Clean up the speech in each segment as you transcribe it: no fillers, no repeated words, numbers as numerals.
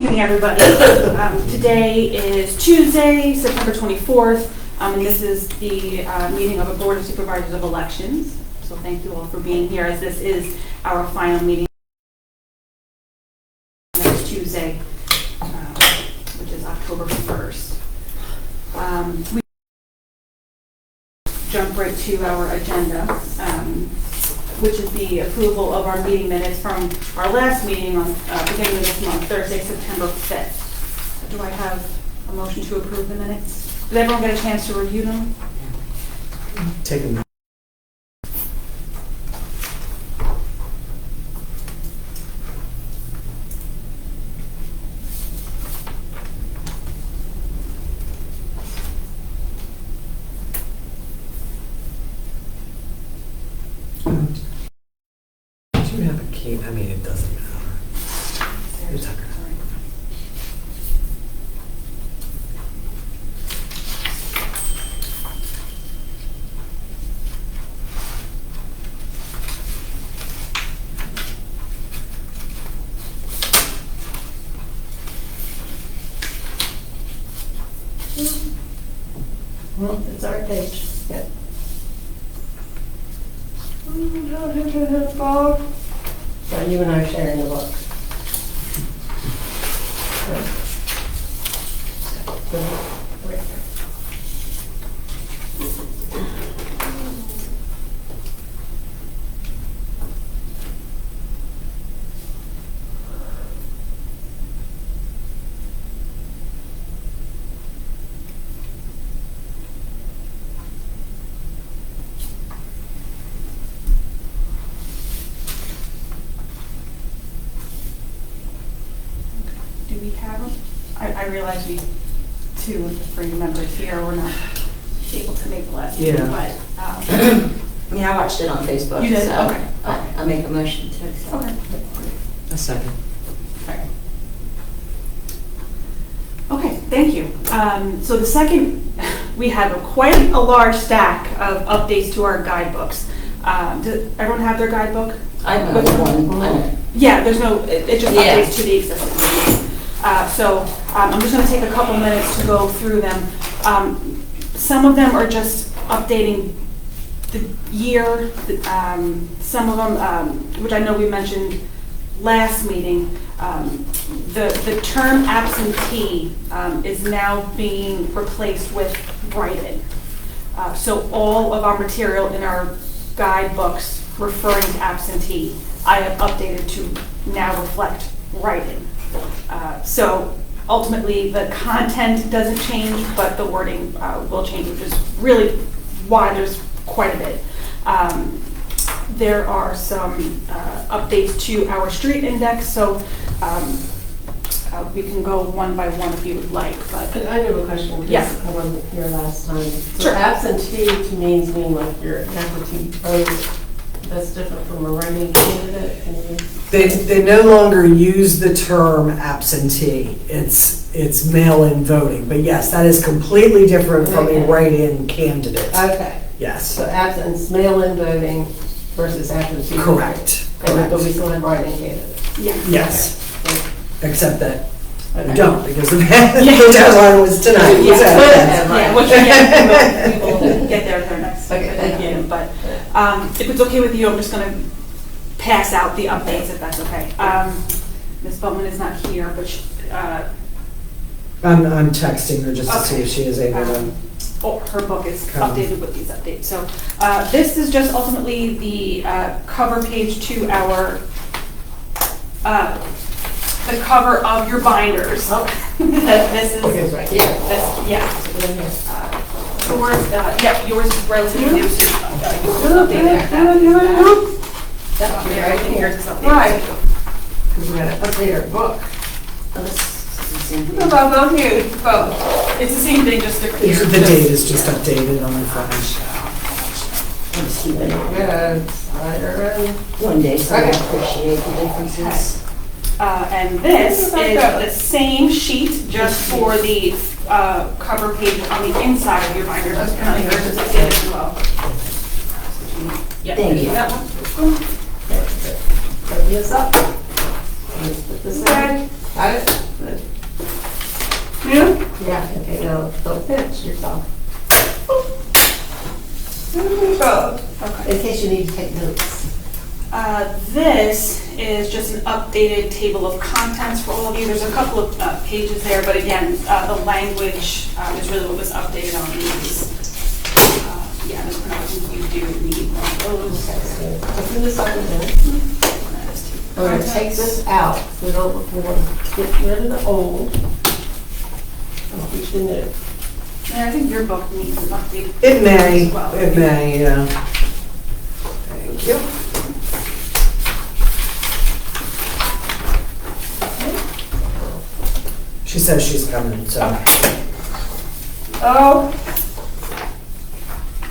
Good evening, everybody. Today is Tuesday, September 24th, and this is the meeting of the Board of Supervisors of Elections. So thank you all for being here, as this is our final meeting next Tuesday, which is October 1st. We jump right to our agenda, which is the approval of our meeting minutes from our last meeting on beginning of this month, Thursday, September 5th. Do I have a motion to approve the minutes? Did everyone get a chance to review them? Take a minute. Do you have a key? I mean, it doesn't matter. It's okay. Well, it's our page. Yep. So you and I are sharing the book. Do we have them? I realize we, 2 of the 3 members here were not able to make the last meeting, but. Yeah, I watched it on Facebook. You did? So Okay. I'll make a motion to accept. Okay. A second. Okay, thank you. So the second, we have quite a large stack of updates to our guidebooks. Does everyone have their guidebook? I have one. Yeah, there's no, it just Yeah. updates to the existing. So I'm just going to take a couple minutes to go through them. Some of them are just updating the year. Some of them, which I know we mentioned last meeting, the term absentee is now being replaced with write-in. So all of our material in our guidebooks referring to absentee, I have updated to now reflect write-in. So ultimately, the content doesn't change, but the wording will change, which is really why there's quite a bit. There are some updates to our street index, so we can go one by one if you would like. But I have a question. Yes. I wasn't here last time. So Sure. absentee to means like you're absentee vote. That's different from a writing candidate. They no longer use the term absentee. It's mail-in voting. But yes, that is completely different from a write-in candidate. Okay. Yes. So absence, mail-in voting versus absentee. Correct. But we still have writing candidates. yeah. Yes. Okay. Except that Okay. we don't, because the deadline was tonight. Yeah, So, yes. which we will get there next. Okay, thank you. But if it's okay with you, I'm just going to pass out the updates if that's okay. Ms. Bowman is not here, but I'm texting her just to see if she is able to. her book is Come. updated with these updates. So this is just ultimately the cover page to our the cover of your binders. This is Okay, it's right here. this, yeah. Yours is relatively new. So you will update that one there. I think yours is updated. Right. Because we got to update our book. Oh, this is the same thing. Both here, both. It's the same thing, just different years. The date is just updated on the front. Let's see what Good. Slider in. one day, so I Okay. appreciate the differences. And this is the same sheet, just for the cover page on the inside of your binder. Yours is updated as well. Yeah. Thank you. That one. Put this up. Put this in. Got it? Yeah, okay, now don't pinch yourself. Okay. In case you need to take notes. This is just an updated table of contents for all of you. There's a couple of pages there, but again, the language is really what was updated on these. Yeah, Ms. Pronouncement, you do need one of those. Open this up again. We're gonna take this out. We're gonna get rid of the old. And keep the new. And I think your book needs an update. It may, as well. it may, yeah. Thank you. She says she's coming, so. Oh.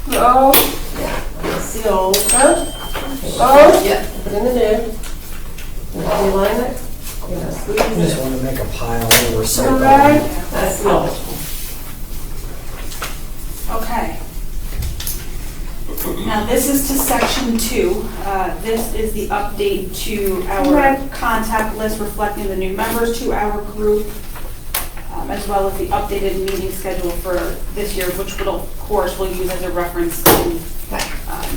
Oh. Yeah, that's the old. Oh. Yeah, put in the new. You line it. You're gonna squeeze I just it. want to make a pile over so. Alright. That's the old. Okay. Now, this is to section 2. This is the update to our contact list reflecting the new members to our group, as well as the updated meeting schedule for this year, which will, of course, we'll use as a reference in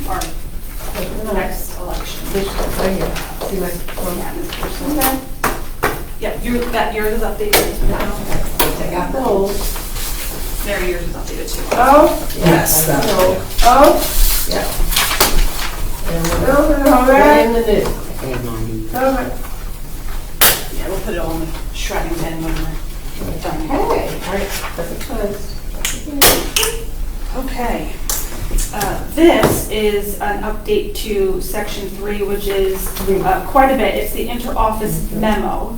our next election. This one right here. See my, Yeah, yours is updated. take out the old. Mary, yours is updated too. Oh. Yes, that's that- the old. Oh. Yeah. And we're in the new. Okay, Mommy. Okay. Yeah, we'll put it all in the shredding bin when we're done. Hey, all right, perfect choice. Okay. This is an update to section 3, which is quite a bit. It's the inter-office memo,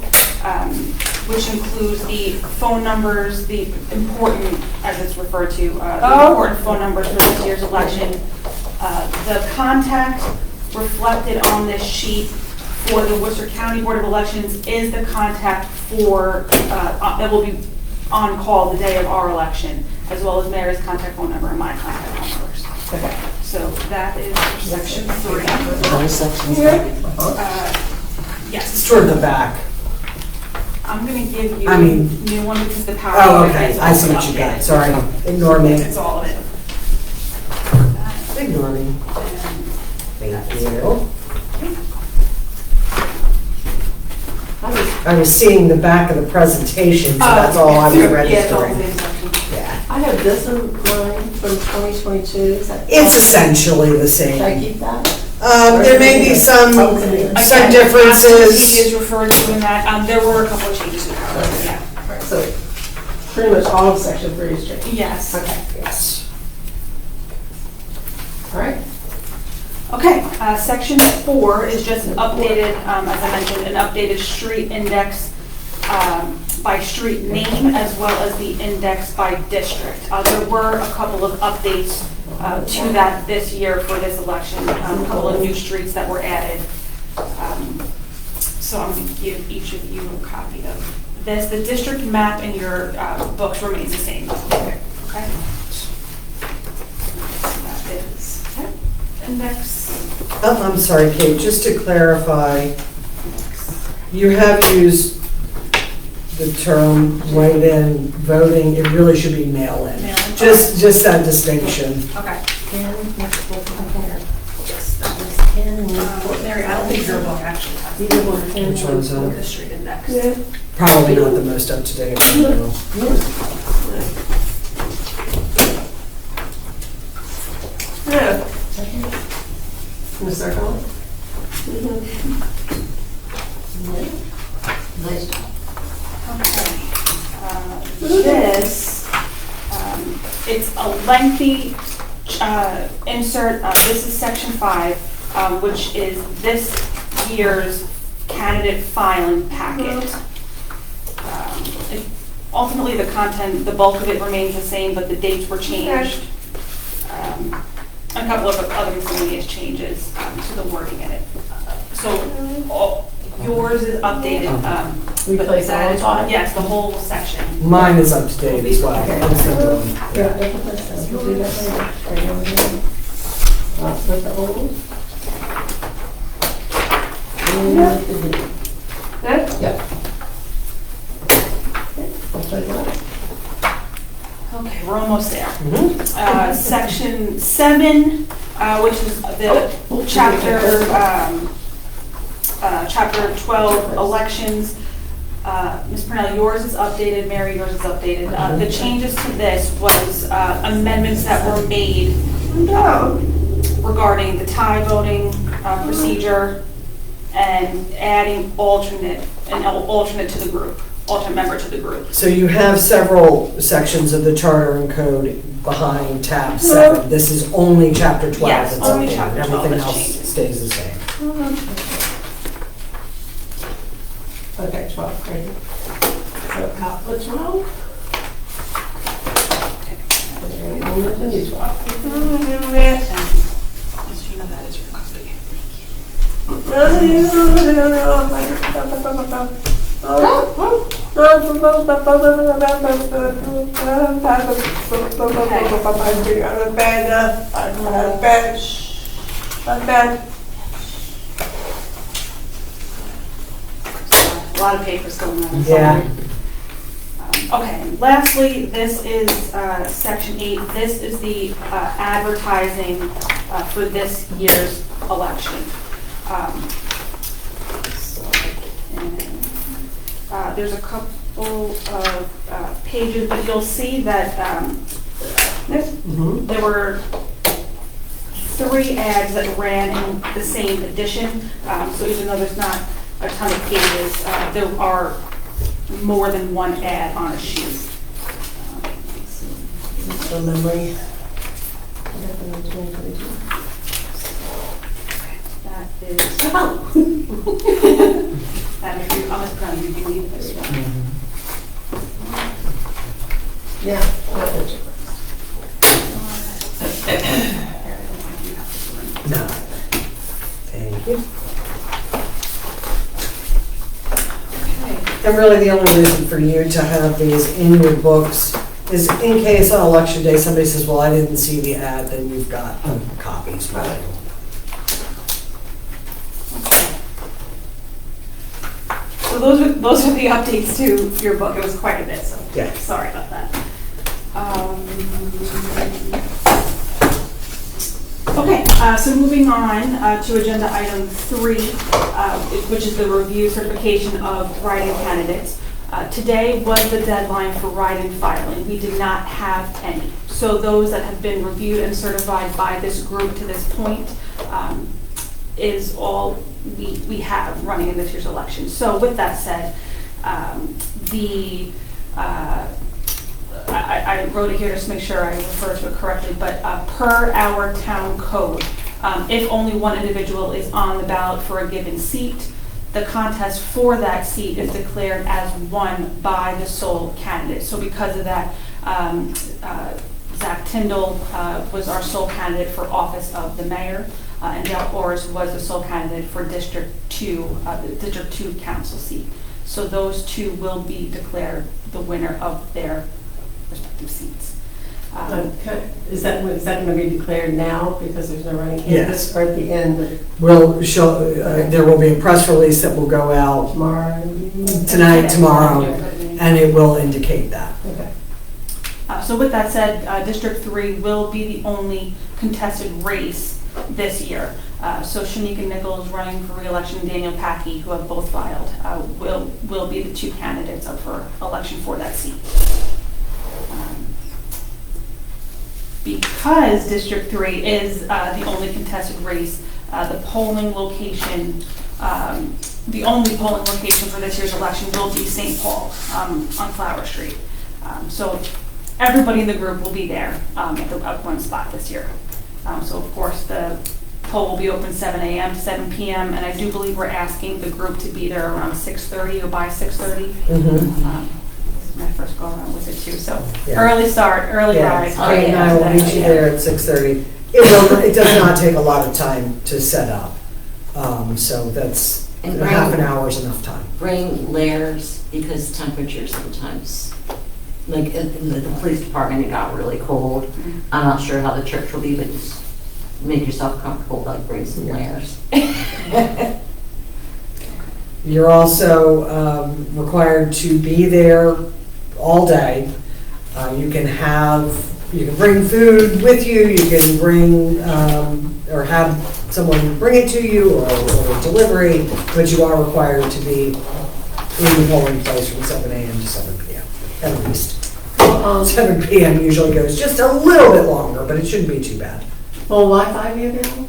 which includes the phone numbers, the important, as it's referred to, the important phone numbers for this year's election. The contact reflected on this sheet for the Worcester County Board of Elections is the contact for, that will be on call the day of our election, as well as Mary's contact phone number and my contact phone numbers. Okay. So that is section 3. Those sections. Yes, It's toward the back. I'm gonna give you I a mean- new one because the power. Oh, okay, I see what you got, sorry, ignore me. It's all of it. Ignore me. And Thank you. I was seeing the back of the presentation, so that's all I was Yeah, it's all the registering. same section. Yeah. I have this in mine from 2022. Is that? It's essentially the Should I same. keep that? There may be some Again, differences. He is referred to in that, there were a couple of changes to that, yeah. All right, so pretty much all of section 3 is changed. Yes. Okay, Yes. all right. Okay, section 4 is just an updated, as I mentioned, an updated street index by street name as well as the index by district. There were a couple of updates to that this year for this election, a couple of new streets that were added. So I'm going to give each of you a copy of this. The district map in your books remains the same. Okay. That is index. I'm sorry, Kate, just to clarify, you have used the term write-in voting, it really should be mail-in. Mail-in. Just that distinction. Okay. And next book in here. Yes, that was. And Mary, I don't think your book actually has These are one, and Which one's that? the street index. Yeah. Probably not the most up-to-date. I don't know. Yeah. In the circle? Nice job. Okay. This, it's a lengthy insert. This is section 5, which is this year's candidate filing packet. Ultimately, the content, the bulk of it remains the same, but the dates were changed. A couple of other miscellaneous changes to the wording in it. So yours is updated. But Replace all that is- five? Yes, the whole section. Mine is up-to-date as well. Okay. It's the new one. Yeah, we'll do that later. Right over here. With the old. And the new. Good? Yep. Okay, I'll take that. Okay, we're almost there. Mhm. Section 7, which is the chapter, chapter 12, elections. Ms. Purnell, yours is updated, Mary, yours is updated. The changes to this was amendments that were made regarding the tie voting procedure and adding an alternate to the group, alternate member to the group. So you have several sections of the charter and code behind tab 7. This is only chapter 12 Yes, that's only updated. chapter 12 Everything that's else changed. stays the same. Okay, 12, great. So, what's wrong? Only the new 12. As you know, that is your copy. A lot of papers going on. Yeah. Okay, and lastly, this is section 8. This is the advertising for this year's election. There's a couple of pages, but you'll see that there were 3 ads that ran in the same edition. So even though there's not a ton of pages, there are more than one ad on a sheet. The memory. That is, that if you, I'm just going to read this one. Yeah. No. Thank you. And really, the only reason for you to have these in your books is in case on election day somebody says, well, I didn't see the ad, then you've got copies. Right. So those are the updates to your book. It was quite a bit, so Yeah. sorry about that. Okay, so moving on to agenda item 3, which is the review certification of write-in candidates. Today was the deadline for write-in filing. We did not have any. So those that have been reviewed and certified by this group to this point is all we have running in this year's election. So with that said, I wrote it here just to make sure I refer to it correctly, but per our town code, if only one individual is on the ballot for a given seat, the contest for that seat is declared as won by the sole candidate. So because of that, Zach Tyndall was our sole candidate for office of the mayor, and Dale Orris was the sole candidate for District 2, the District 2 council seat. So those two will be declared the winner of their respective seats. Okay. Is that going to be declared now because there's no running candidates, Yes. or at the end We'll show, there will be a press release that will go out tomorrow? tonight, tomorrow, and it will indicate that. Okay. So with that said, District 3 will be the only contested race this year. So Shanika Nichols running for re-election and Daniel Packey, who have both filed, will be the 2 candidates up for election for that seat. Because District 3 is the only contested race, the polling location, the only polling location for this year's election will be St. Paul on Flower Street. So everybody in the group will be there at one spot this year. So of course the poll will be open 7 a.m. to 7 p.m. and I do believe we're asking the group to be there around 6:30 or by 6:30. This is my first go around with it too, so Yeah. early start, early Yeah, rise. Kate and I will meet you there at 6:30. It does not take a lot of time to set up, so that's And half an hour is enough time. bring layers because temperatures sometimes, like in the police department, it got really cold. I'm not sure how the church will be, but just make yourself comfortable, like bring some layers. You're also required to be there all day. You can bring food with you, you can bring, or have someone bring it to you, or delivery, but you are required to be in the polling place from 7 a.m. to 7 p.m. at least. 7 p.m. usually goes just a little bit longer, but it shouldn't be too bad. Will Wi-Fi be available?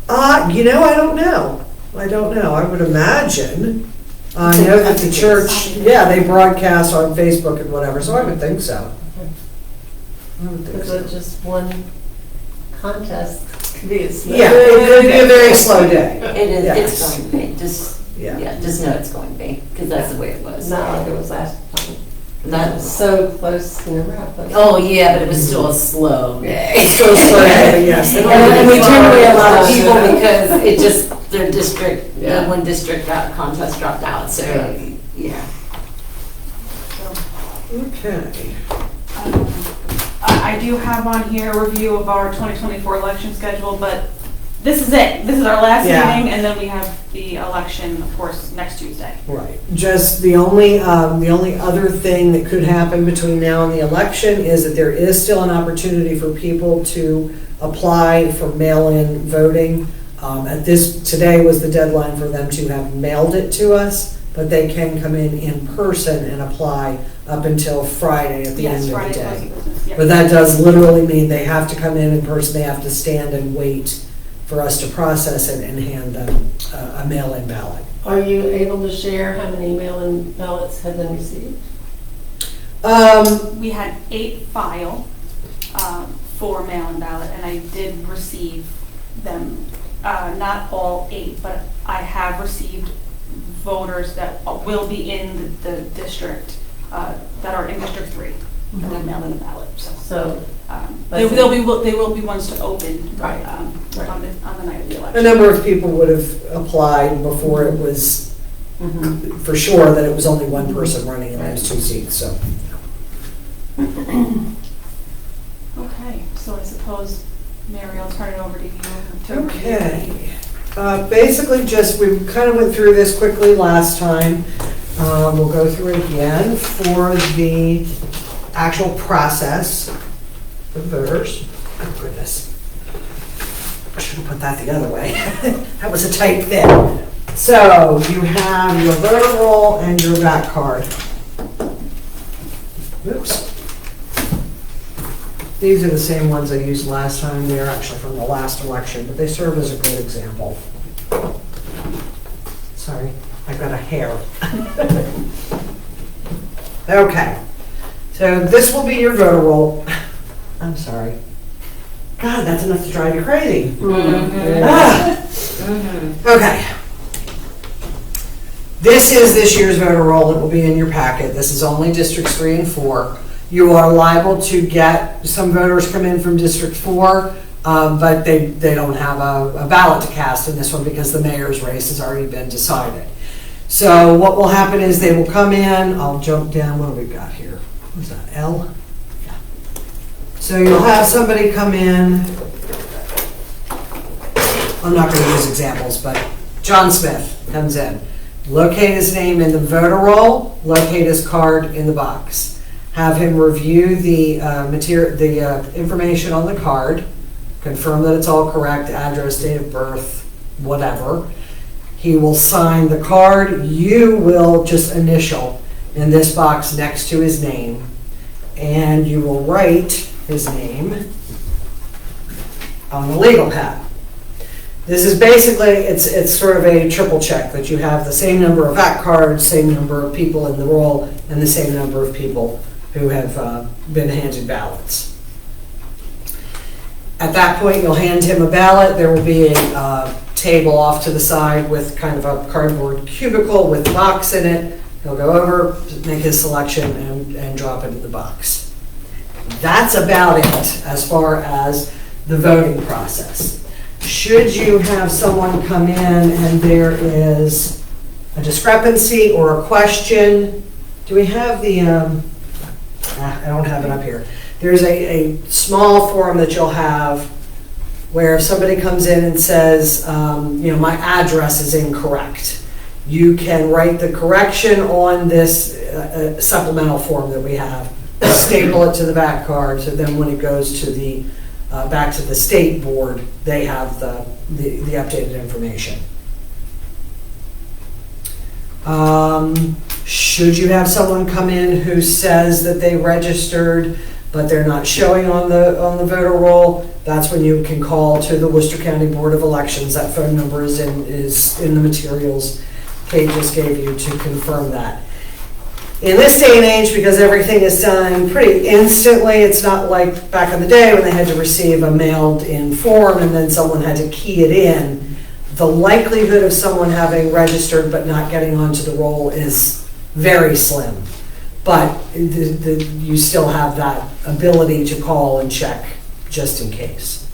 I don't know. I don't know. I would imagine. I know that the church, they broadcast on Facebook and whatever, so I would think so. I would think Because so. it's just one contest could be a slow. Yeah, it could be a very slow day. It is, Yes. it's going to be, just know it's going to be, because that's the way it was. It's not like it was last time. That was so close in a row. Oh, yeah, but it was still a slow day. Still slow day, yes. And we turned away a lot of people because it just, their district, Yeah. one district contest dropped out, so, yeah. Okay. I do have on here a review of our 2024 election schedule, but this is it. This is our last Yeah. meeting, and then we have the election, of course, next Tuesday. Right. Just the only other thing that could happen between now and the election is that there is still an opportunity for people to apply for mail-in voting. Today was the deadline for them to have mailed it to us, but they can come in person and apply up until Friday at the end of the Friday, day. close of business, yep. But that does literally mean they have to come in person, they have to stand and wait for us to process it and hand them a mail-in ballot. Are you able to share how many mail-in ballots have been received? We had 8 file for mail-in ballot, and I did receive them, not all 8, but I have received voters that will be in the district, that are in District 3, and then mail in a ballot, so. They will be ones to open Right. on the night of the A election. number of people would have applied before it was for sure that it was only one person running in those 2 seats, so. Okay, so I suppose, Mary, I'll turn it over to you. Okay. Basically we kind of went through this quickly last time. We'll go through it again for the actual process for voters. Oh goodness. I should have put that the other way. That was a tight fit. So you have your voter roll and your VAC card. Oops. These are the same ones I used last time. They're actually from the last election, but they serve as a good example. Sorry, I got a hair. Okay, so this will be your voter roll. I'm sorry. God, that's enough to drive you crazy. Okay. This is this year's voter roll. It will be in your packet. This is only Districts 3 and 4. You are liable to get some voters come in from District 4, but they don't have a ballot to cast in this one because the mayor's race has already been decided. So what will happen is they will come in. I'll jump down. What do we got here? What's that, L? Yeah. So you'll have somebody come in. I'm not going to use examples, but John Smith comes in. Locate his name in the voter roll, locate his card in the box. Have him review the information on the card, confirm that it's all correct, address, date of birth, whatever. He will sign the card. You will just initial in this box next to his name, and you will write his name on the legal pad. This is basically, it's sort of a triple check that you have the same number of VAC cards, same number of people in the roll, and the same number of people who have been handed ballots. At that point, you'll hand him a ballot. There will be a table off to the side with kind of a cardboard cubicle with a box in it. He'll go over, make his selection, and drop it in the box. That's about it as far as the voting process. Should you have someone come in and there is a discrepancy or a question, do we have the, I don't have it up here. There's a small form that you'll have where if somebody comes in and says, my address is incorrect. You can write the correction on this supplemental form that we have, staple it to the back card, so then when it goes to the, back to the state board, they have the updated information. Should you have someone come in who says that they registered, but they're not showing on the voter roll, that's when you can call to the Worcester County Board of Elections. That phone number is in the materials Kate just gave you to confirm that. In this day and age, because everything is done pretty instantly, it's not like back in the day when they had to receive a mailed-in form and then someone had to key it in. The likelihood of someone having registered but not getting onto the roll is very slim. But you still have that ability to call and check just in case.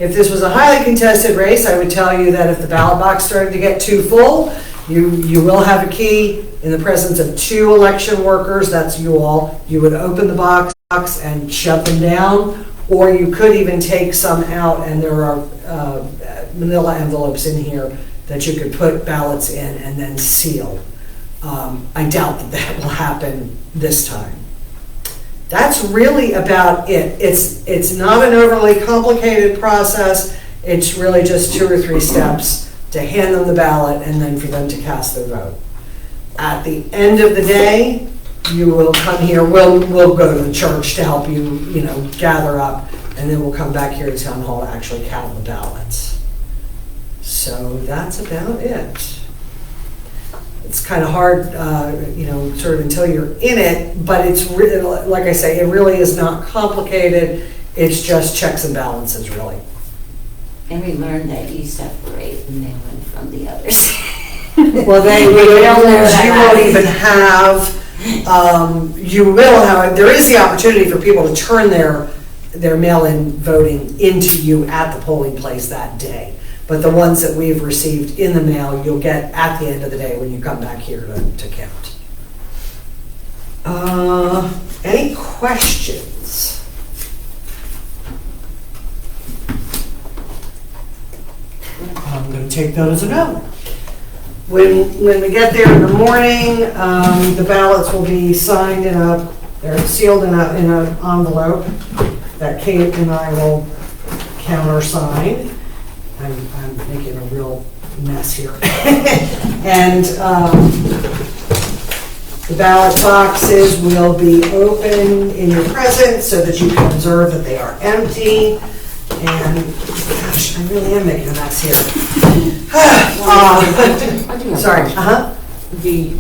If this was a highly contested race, I would tell you that if the ballot box started to get too full, you will have a key in the presence of 2 election workers, that's you all. You would open the box and shut them down, or you could even take some out, and there are manila envelopes in here that you could put ballots in and then seal. I doubt that will happen this time. That's really about it. It's not an overly complicated process. It's really just 2 or 3 steps to hand them the ballot and then for them to cast their vote. At the end of the day, you will come here. We'll go to the church to help you, gather up, and then we'll come back here to Town Hall to actually count the ballots. So that's about it. It's kind of hard, sort of until you're in it, but it's really, like I say, it really is not complicated. It's just checks and balances, really. And we learned that you separate the mail-in from the others. Well, there is the opportunity for people to turn their mail-in voting into you at the polling place that day. But the ones that we've received in the mail, you'll get at the end of the day when you come back here to count. Any questions? I'm going to take that as a no. When we get there in the morning, the ballots will be signed they're sealed in an envelope that Kate and I will countersign. I'm making a real mess here. And the ballot boxes will be open in your presence so that you can observe that they are empty. And gosh, I really am making a mess here. Sorry. The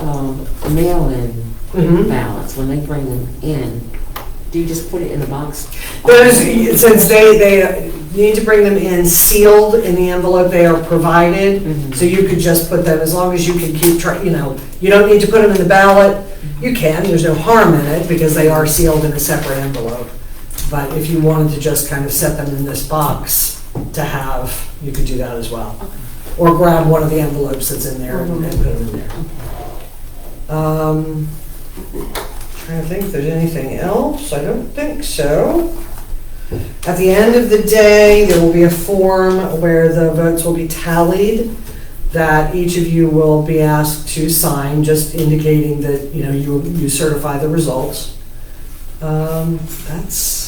mail-in ballots, when they bring them in, do you just put it in a box? Since they need to bring them in sealed in the envelope they are provided, so you could just put them, as long as you can keep track, you don't need to put them in the ballot. You can, there's no harm in it because they are sealed in a separate envelope. But if you wanted to just kind of set them in this box to have, you could do that as well. Okay. Or grab one of the envelopes that's in there and put them in there. Trying to think if there's anything else. I don't think so. At the end of the day, there will be a form where the votes will be tallied that each of you will be asked to sign, just indicating that you certify the results. That's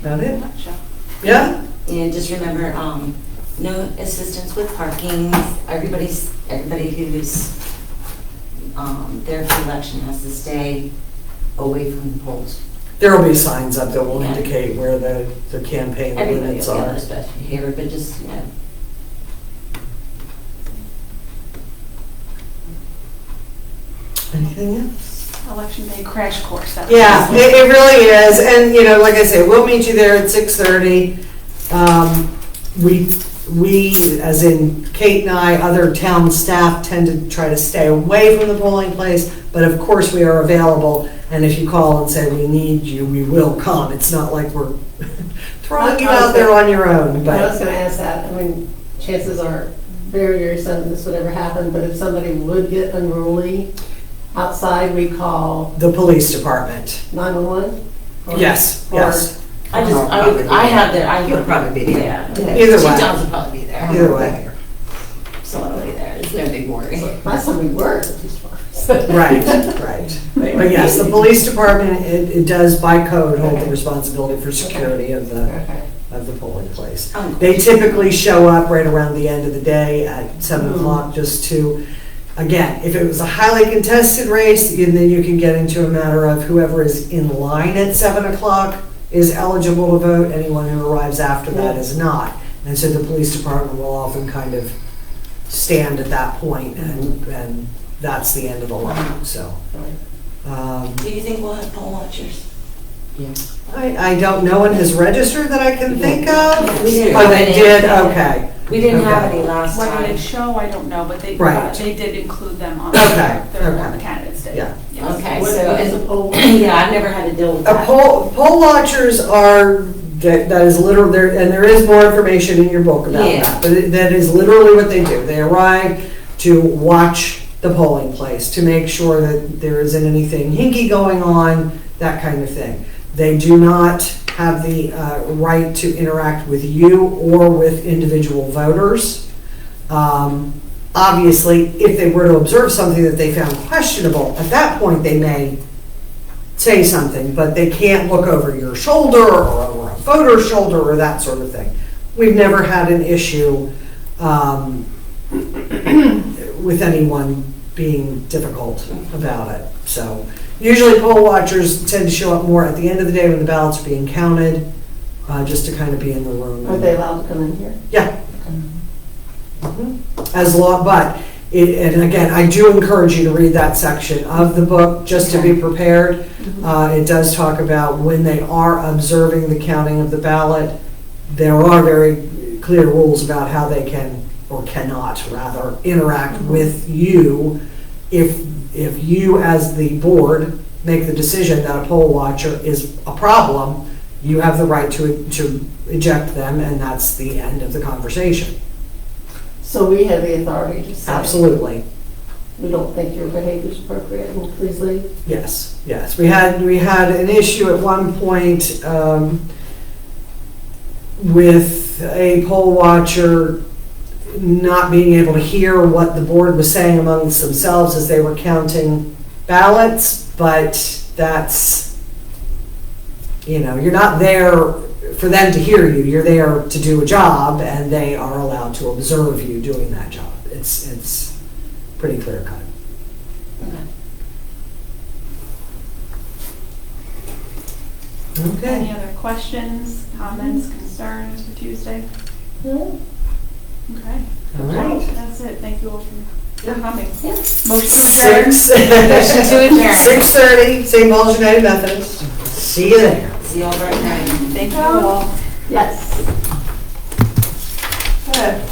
about it. Yeah? And just remember, no assistance with parking. Everybody who's there for election has to stay away from the polls. There will be signs up that will indicate where the campaign limits are. Everybody will get their best behavior, but just, Anything else? Election day crash course. Yeah, it really is. And, like I say, we'll meet you there at 6:30. We, as in Kate and I, other town staff tend to try to stay away from the polling place, but of course we are available, and if you call and say we need you, we will come. It's not like we're throwing you out there on your own. But I was going to ask that. Chances are very, very sudden this would ever happen, but if somebody would get unruly outside, we call the police department. 911? Yes. I would probably be there. Either way. John's would probably be there. Either way. Someone will be there. It's no big worry. Last time we were at the police department. us. Right, right. But yes, the police department, it does by code hold the responsibility for security of Okay. the polling place. Oh, They typically show up right around the end of the day at 7 o'clock just to, again, if it was a highly contested race, and then you can get into a matter of whoever is in line at 7 o'clock is eligible to vote, anyone who arrives after that is not. And so the police department will often kind of stand at that point, and that's the end of the line, so. Do you think we'll have poll watchers? Yes. I don't, no one has registered that I can think of. We did. Oh, they did, okay. We didn't have Okay. any last Whether they time. show, I don't know, but they, Right. they did include them on Okay, their, okay. the candidates did. Yeah. Yes. Okay, What so, is a poll? yeah, I've never had to deal with that. Poll watchers are, that is literal, and there is more information in your book about Yeah. that, but that is literally what they do. They arrive to watch the polling place, to make sure that there isn't anything hinky going on, that kind of thing. They do not have the right to interact with you or with individual voters. Obviously, if they were to observe something that they found questionable, at that point they may say something, but they can't look over your shoulder or over a voter's shoulder or that sort of thing. We've never had an issue with anyone being difficult about it. So usually poll watchers tend to show up more at the end of the day when the ballots are being counted, just to kind of be in the room. Are they allowed to come in here? Yeah. Mhm. As long, but, and again, I do encourage you to read that section of the book, just to be prepared. It does talk about when they are observing the counting of the ballot, there are very clear rules about how they can, or cannot rather, interact with you. If you as the board make the decision that a poll watcher is a problem, you have the right to eject them, and that's the end of the conversation. So we have the authority to say. Absolutely. We don't think your behavior is appropriate, will please leave. Yes, yes. We had an issue at one point with a poll watcher not being able to hear what the board was saying amongst themselves as they were counting ballots, but that's, you're not there for them to hear you. You're there to do a job, and they are allowed to observe you doing that job. It's pretty clear cut. Okay. Any other questions, comments, concerns for Tuesday? No? Okay. All right. That's it. Thank you all for coming. Yeah. Motion adjourned. 6:30, St. Paul's United Methodist. See you there. See you all right now. Thank you all. Yes. Good.